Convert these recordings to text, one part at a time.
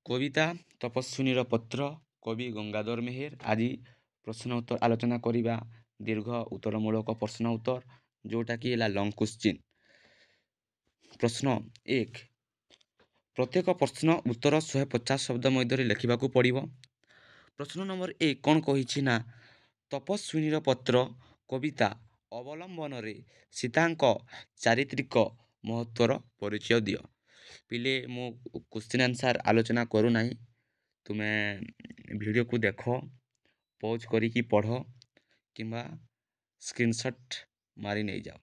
कविता तपस्विनीर पत्र कवि गंगाधर मेहेर। आज प्रश्न उत्तर आलोचना करिबा दीर्घ उत्तरमूलक प्रश्न उत्तर जोटा कि लंग क्वेश्चन। प्रश्न 1 प्रत्येक प्रश्न उत्तर 150 शब्द मध्य लिखा पड़ो। प्रश्न नंबर 1 कौन कही ना तपस्विनीर पत्र कविता अवलंबन रे सीता चारित्रिक महत्वर परिचय दियो। पिले मो क्वेश्चन आंसर आलोचना करू ना, तुम्हें वीडियो को देख पॉज करी पढ़ किंबा स्क्रीनशॉट मारी नहीं जाओ।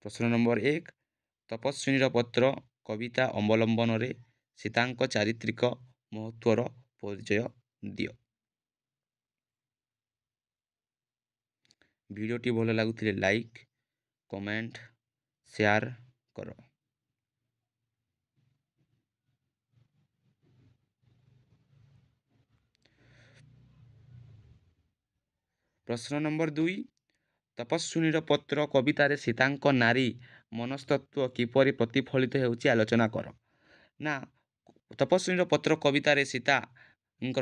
प्रश्न नंबर 1 तपस्विनीर पत्र कविता अवलंबन रे सीता चारित्रिक महत्वर परिचय दियो। वीडियोटी भल लगुले लाइक कमेंट शेयर करो। प्रश्न नंबर 2 तपस्विनीर पत्र कवितार सीता नारी मनस्तत्व किपरि प्रतिफलित होउछि आलोचना कर। ना तपस्विनीर पत्र कवितार सीता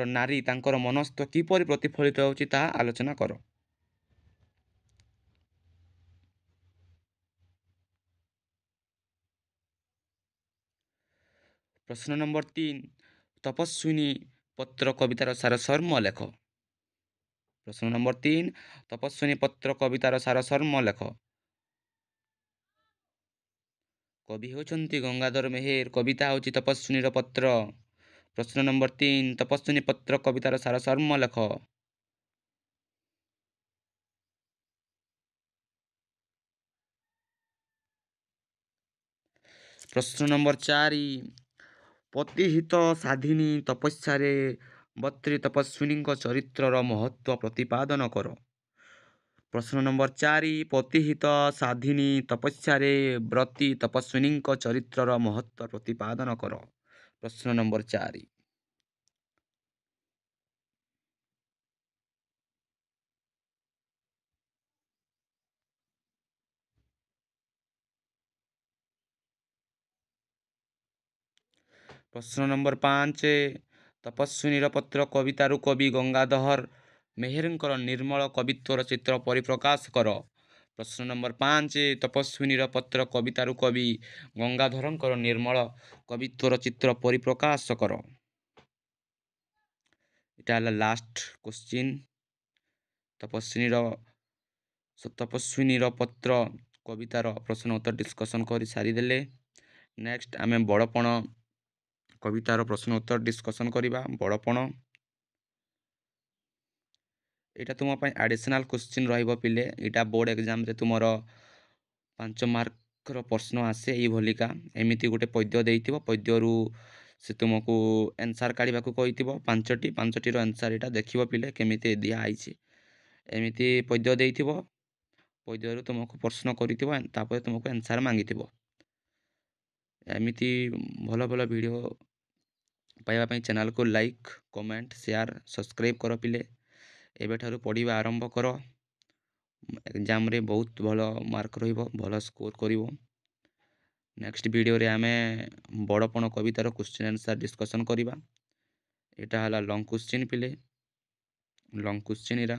नारी तांकर मनस्तत्व किपरि प्रतिफलित होउछि ताहा आलोचना कर। प्रश्न नंबर 3 तपस्विनी पत्र कवितार सारसर्म लेख। प्रश्न नंबर 3 तपस्विनी पत्र कवितार सारसर्म लेख। कवि होचंती गंगाधर मेहेर, कविता होची तपस्विनीर पत्र। प्रश्न नंबर 3 तपस्विनी पत्र कवितार सारसर्म लेख। प्रश्न नंबर 4 पतिहित साधिनी तपस्यारे बत्री तपस्विनी चरित्रर महत्व प्रतिपादन कर। प्रश्न नंबर 4 पतिहित साधिनी तपस्यारे व्रती तपस्विनी चरित्रर महत्व प्रतिपादन कर। प्रश्न नंबर 4 प्रश्न नंबर 5 तपस्विनीर पत्र कवितारु कवि गंगाधर मेहेरंकर निर्मल कवित्वर चित्र परिप्रकाश कर। प्रश्न नंबर 5 तपस्विनीर पत्र कवितारु कवि गंगाधरंकर निर्मल कवित्वर चित्र परिप्रकाश कर। इटा लास्ट क्वेश्चन। तपस्विनीर पत्र कवितार प्रश्न उत्तर डिस्कसन कर सारी देले। नेक्स्ट आमे बड़पण कवितार प्रश्न उत्तर डिस्कसन करिबा। बड़पण एटा तुम एडिशनल क्वेश्चन रहिबो पिले। एटा बोर्ड एग्जाम रे तुमर 5 मार्क रो प्रश्न आसे ई भलिका। एमिति गोटे पद्य देइतिबो, पद्यरू से तुमको आंसर काढिबा को कहितिबो। 5टी रो आंसर एटा देखिबो पिले केमिति दिया आइछि। एमिति पद्य देइतिबो, पद्यरू तुमको प्रश्न करितिबो, तापर तुमको आंसर मांगितिबो। एमिति भलो भलो वीडियो पाइबा पई चैनल को लाइक कमेंट शेयर सब्सक्राइब करो पिले। एबे ठारू पढ़िबा आरंभ करो। एग्जाम रे बहुत भलो मार्क रहिबो, भलो स्कोर करिवो। नेक्स्ट वीडियो रे आमे बड़पण कवितार क्वेश्चन आंसर डिस्कसन करिबा। एटा हला लॉन्ग क्वेश्चन पिले, लॉन्ग क्वेश्चन इरा।